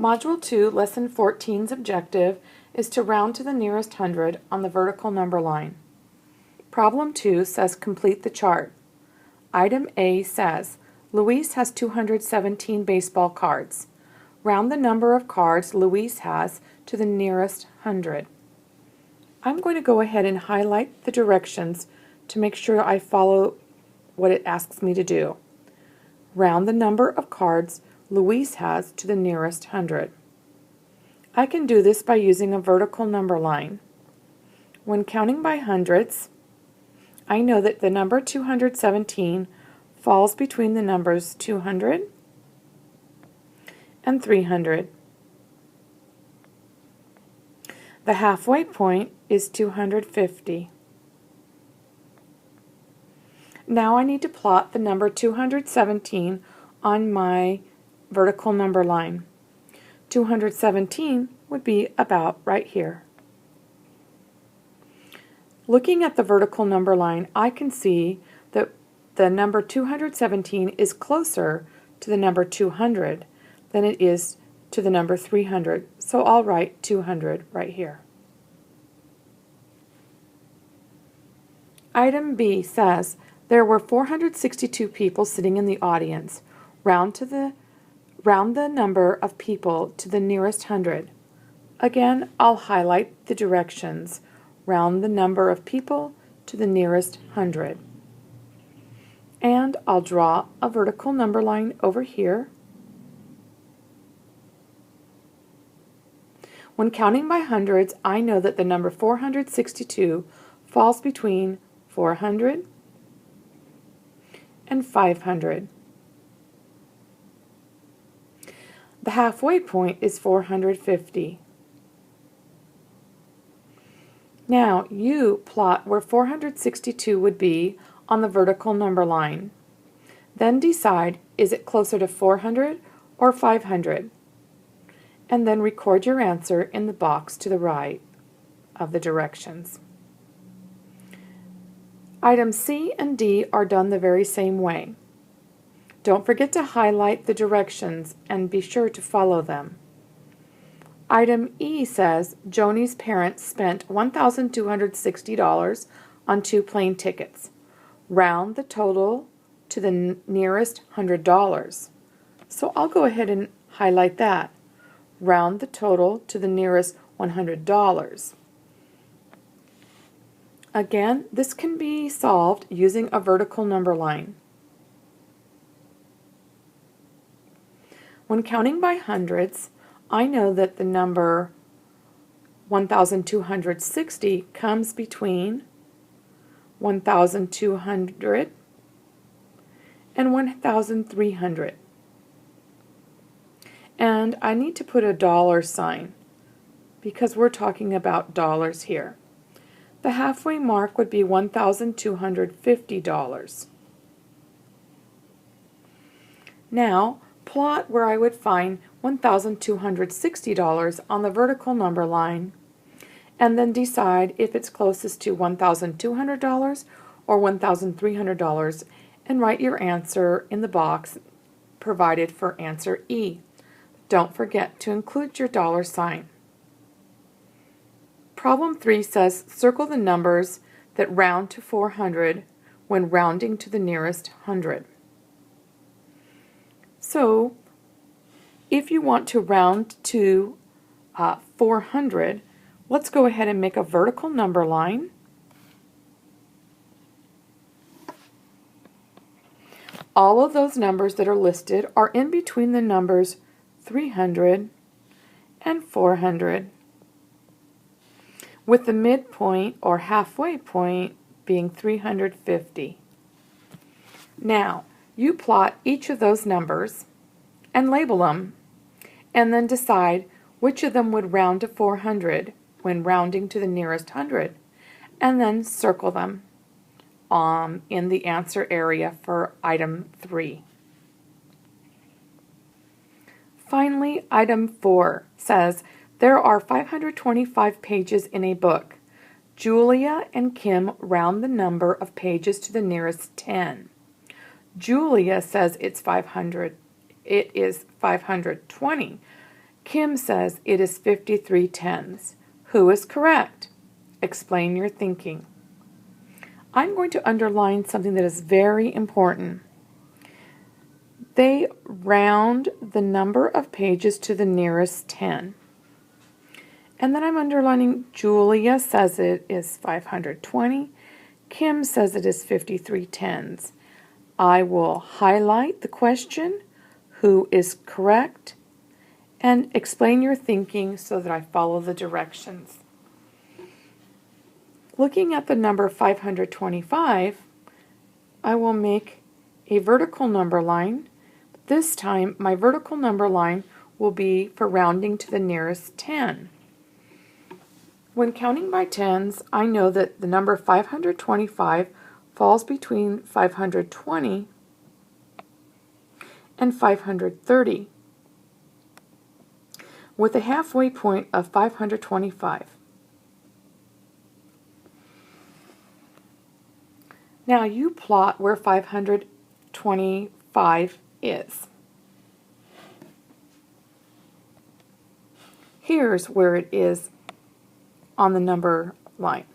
Module 2, Lesson 14's objective is to round to the nearest hundred on the vertical number line. Problem 2 says complete the chart. Item A says, Luis has 217 baseball cards. Round the number of cards Luis has to the nearest hundred. I'm going to go ahead and highlight the directions to make sure I follow what it asks me to do. Round the number of cards Luis has to the nearest hundred. I can do this by using a vertical number line. When counting by hundreds, I know that the number 217 falls between the numbers 200 and 300. The halfway point is 250. Now I need to plot the number 217 on my vertical number line. 217 would be about right here. Looking at the vertical number line, I can see that the number 217 is closer to the number 200 than it is to the number 300, so I'll write 200 right here. Item B says, there were 462 people sitting in the audience. Round the number of people to the nearest hundred. Again, I'll highlight the directions. Round the number of people to the nearest hundred. And I'll draw a vertical number line over here. When counting by hundreds, I know that the number 462 falls between 400 and 500. The halfway point is 450. Now you plot where 462 would be on the vertical number line. Then decide, is it closer to 400 or 500? And then record your answer in the box to the right of the directions. Items C and D are done the very same way. Don't forget to highlight the directions and be sure to follow them. Item E says, Joni's parents spent $1,260 on 2 plane tickets. Round the total to the nearest $100. So I'll go ahead and highlight that. Round the total to the nearest $100. Again, this can be solved using a vertical number line. When counting by hundreds, I know that the number 1,260 comes between 1,200 and 1,300. And I need to put a dollar sign because we're talking about dollars here. The halfway mark would be $1,250. Now, plot where I would find $1,260 on the vertical number line, and then decide if it's closest to $1,200 or $1,300, and write your answer in the box provided for answer E. Don't forget to include your dollar sign. Problem 3 says, circle the numbers that round to 400 when rounding to the nearest hundred. So, if you want to round to 400, let's go ahead and make a vertical number line. All of those numbers that are listed are in between the numbers 300 and 400, with the midpoint or halfway point being 350. Now, you plot each of those numbers and label them, and then decide which of them would round to 400 when rounding to the nearest hundred, and then circle them in the answer area for item 3. Finally, item 4 says, there are 525 pages in a book. Julia and Kim round the number of pages to the nearest 10. Julia says it's 500. It is 520. Kim says it is 53 tenths. Who is correct? Explain your thinking. I'm going to underline something that is very important. They round the number of pages to the nearest 10. And then I'm underlining Julia says it is 520. Kim says it is 53 tenths. I will highlight the question, who is correct, and explain your thinking so that I follow the directions. Looking at the number 525, I will make a vertical number line. This time, my vertical number line will be for rounding to the nearest 10. When counting by tens, I know that the number 525 falls between 520 and 530, with a halfway point of 525. Now you plot where 525 is. Here's where it is on the number line.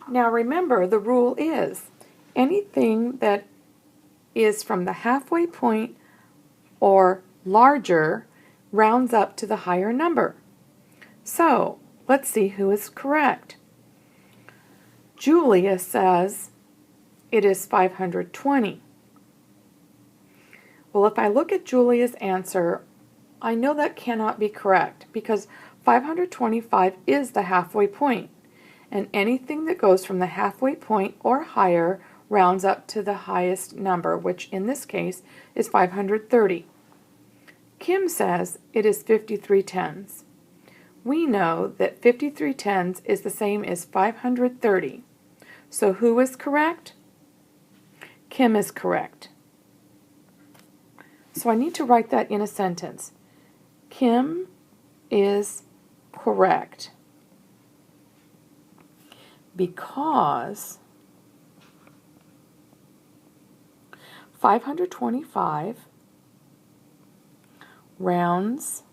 Now remember, the rule is anything that is from the halfway point or larger rounds up to the higher number. So let's see who is correct. Julia says it is 520. Well, if I look at Julia's answer, I know that cannot be correct because 525 is the halfway point, and anything that goes from the halfway point or higher rounds up to the highest number, which in this case is 530. Kim says it is 53 tenths. We know that 53 tenths is the same as 530. So who is correct? Kim is correct. So I need to write that in a sentence. Kim is correct because 525 rounds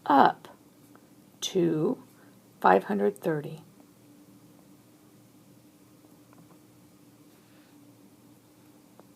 up to 530.